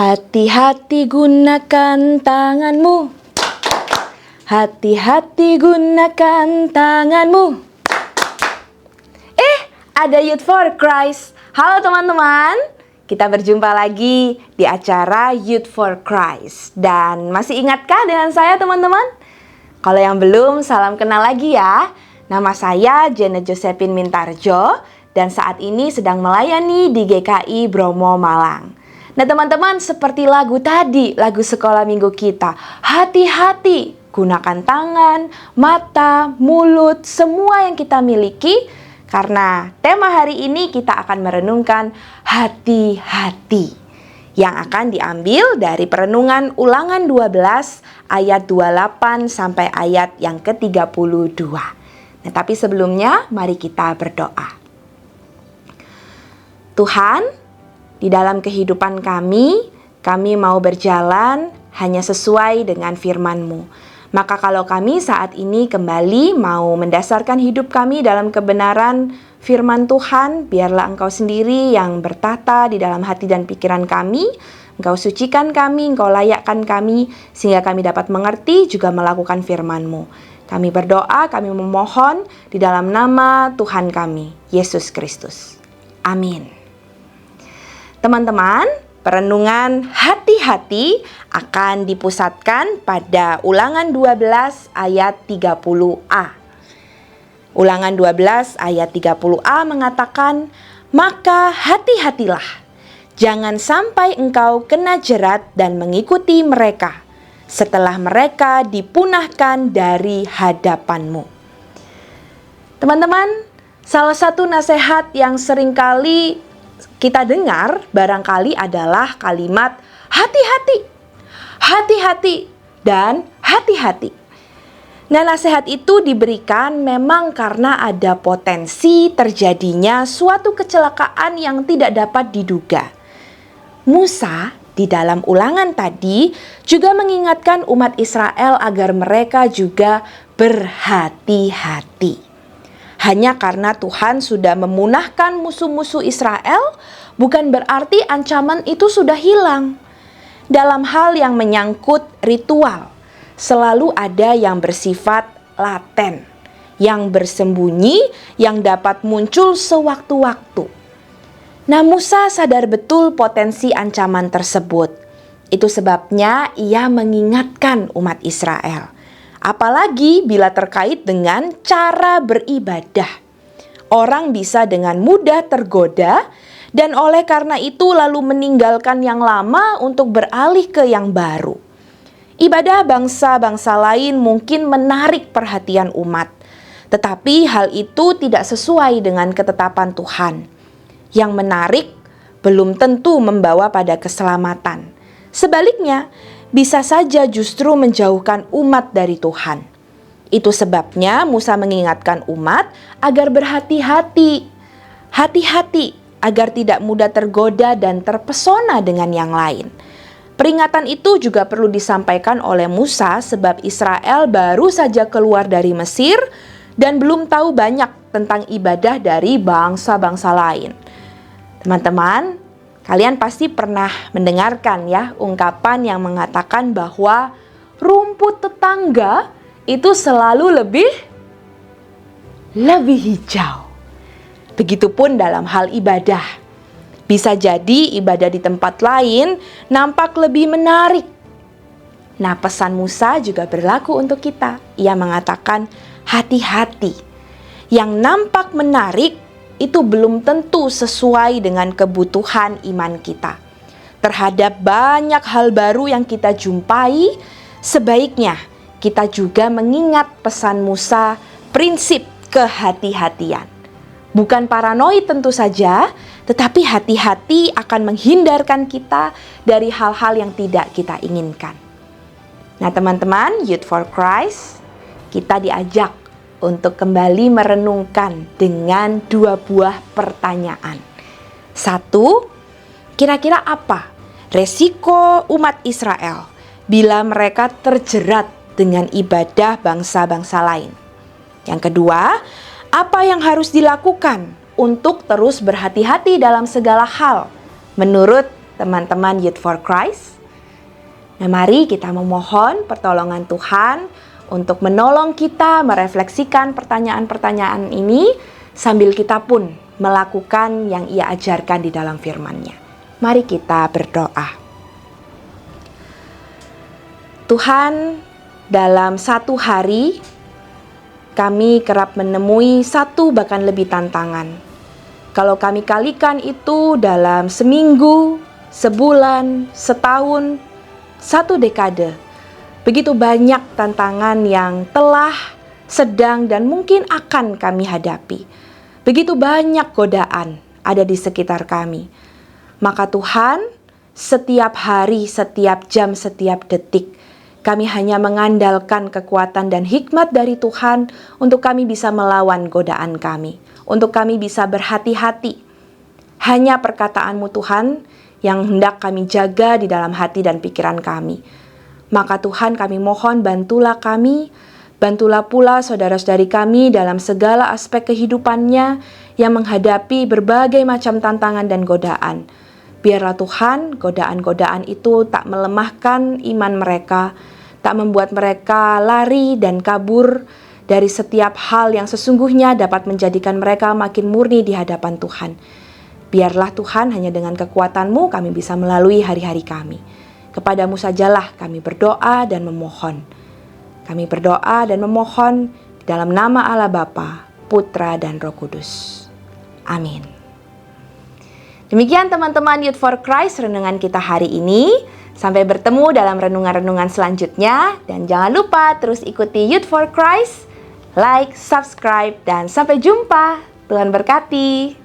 Hati-hati gunakan tanganmu. Hati-hati gunakan tanganmu. Ada Youth for Christ. Halo teman-teman, kita berjumpa lagi di acara Youth for Christ. Dan masih ingatkah dengan saya teman-teman? Kalau yang belum, salam kenal lagi ya. Nama saya Janet Josephine Mintarjo dan saat ini sedang melayani di GKI Bromo Malang. Nah teman-teman, seperti lagu tadi, lagu sekolah minggu kita, hati-hati gunakan tangan, mata, mulut, semua yang kita miliki. Karena tema hari ini kita akan merenungkan hati-hati yang akan diambil dari perenungan Ulangan 12 ayat 28 sampai ayat yang ke-32. Nah, tapi sebelumnya mari kita berdoa. Tuhan, di dalam kehidupan kami mau berjalan hanya sesuai dengan firman-Mu. Maka kalau kami saat ini kembali mau mendasarkan hidup kami dalam kebenaran firman Tuhan, biarlah Engkau sendiri yang bertata di dalam hati dan pikiran kami. Engkau sucikan kami, Engkau layakkan kami, sehingga kami dapat mengerti juga melakukan firman-Mu. Kami berdoa, kami memohon di dalam nama Tuhan kami, Yesus Kristus. Amin. Teman-teman, perenungan hati-hati akan dipusatkan pada Ulangan 12 ayat 30a. Ulangan 12 ayat 30a mengatakan, "Maka hati-hatilah, jangan sampai engkau kena jerat dan mengikuti mereka, setelah mereka dipunahkan dari hadapanmu." Teman-teman, salah satu nasihat yang seringkali kita dengar barangkali adalah kalimat hati-hati, hati-hati, dan hati-hati. Nah, nasihat itu diberikan memang karena ada potensi terjadinya suatu kecelakaan yang tidak dapat diduga. Musa di dalam ulangan tadi juga mengingatkan umat Israel agar mereka juga berhati-hati. Hanya karena Tuhan sudah memunahkan musuh-musuh Israel, bukan berarti ancaman itu sudah hilang. Dalam hal yang menyangkut ritual, selalu ada yang bersifat laten, yang bersembunyi, yang dapat muncul sewaktu-waktu. Nah, Musa sadar betul potensi ancaman tersebut. Itu sebabnya ia mengingatkan umat Israel. Apalagi bila terkait dengan cara beribadah. Orang bisa dengan mudah tergoda dan oleh karena itu lalu meninggalkan yang lama untuk beralih ke yang baru. Ibadah bangsa-bangsa lain mungkin menarik perhatian umat, tetapi hal itu tidak sesuai dengan ketetapan Tuhan. Yang menarik belum tentu membawa pada keselamatan. Sebaliknya, bisa saja justru menjauhkan umat dari Tuhan. Itu sebabnya Musa mengingatkan umat agar berhati-hati. Hati-hati agar tidak mudah tergoda dan terpesona dengan yang lain. Peringatan itu juga perlu disampaikan oleh Musa sebab Israel baru saja keluar dari Mesir dan belum tahu banyak tentang ibadah dari bangsa-bangsa lain. Teman-teman, kalian pasti pernah mendengarkan ya ungkapan yang mengatakan bahwa rumput tetangga itu selalu lebih hijau. Begitupun dalam hal ibadah. Bisa jadi ibadah di tempat lain nampak lebih menarik. Nah, pesan Musa juga berlaku untuk kita. Ia mengatakan hati-hati. Yang nampak menarik itu belum tentu sesuai dengan kebutuhan iman kita. Terhadap banyak hal baru yang kita jumpai, sebaiknya kita juga mengingat pesan Musa, prinsip kehati-hatian. Bukan paranoid tentu saja, tetapi hati-hati akan menghindarkan kita dari hal-hal yang tidak kita inginkan. Nah teman-teman, Youth for Christ, kita diajak untuk kembali merenungkan dengan dua buah pertanyaan. Satu, kira-kira apa resiko umat Israel bila mereka terjerat dengan ibadah bangsa-bangsa lain? Yang kedua, apa yang harus dilakukan untuk terus berhati-hati dalam segala hal menurut teman-teman Youth for Christ? Nah, mari kita memohon pertolongan Tuhan untuk menolong kita merefleksikan pertanyaan-pertanyaan ini sambil kita pun melakukan yang Ia ajarkan di dalam firman-Nya. Mari kita berdoa. Tuhan, dalam satu hari kami kerap menemui satu bahkan lebih tantangan. Kalau kami kalikan itu dalam seminggu, sebulan, setahun, satu dekade, begitu banyak tantangan yang telah, sedang, dan mungkin akan kami hadapi. Begitu banyak godaan ada di sekitar kami. Maka Tuhan, setiap hari, setiap jam, setiap detik, kami hanya mengandalkan kekuatan dan hikmat dari Tuhan untuk kami bisa melawan godaan kami, untuk kami bisa berhati-hati. Hanya perkataan-Mu Tuhan yang hendak kami jaga di dalam hati dan pikiran kami. Maka Tuhan, kami mohon bantulah kami, bantulah pula saudara-saudari kami dalam segala aspek kehidupannya yang menghadapi berbagai macam tantangan dan godaan. Biarlah Tuhan, godaan-godaan itu tak melemahkan iman mereka, tak membuat mereka lari dan kabur dari setiap hal yang sesungguhnya dapat menjadikan mereka makin murni di hadapan Tuhan. Biarlah Tuhan, hanya dengan kekuatan-Mu kami bisa melalui hari-hari kami. Kepadamu sajalah kami berdoa dan memohon. Kami berdoa dan memohon dalam nama Allah Bapa, Putra, dan Roh Kudus. Amin. Demikian teman-teman Youth for Christ renungan kita hari ini. Sampai bertemu dalam renungan-renungan selanjutnya. Dan jangan lupa terus ikuti Youth for Christ, like, subscribe, dan sampai jumpa. Tuhan berkati.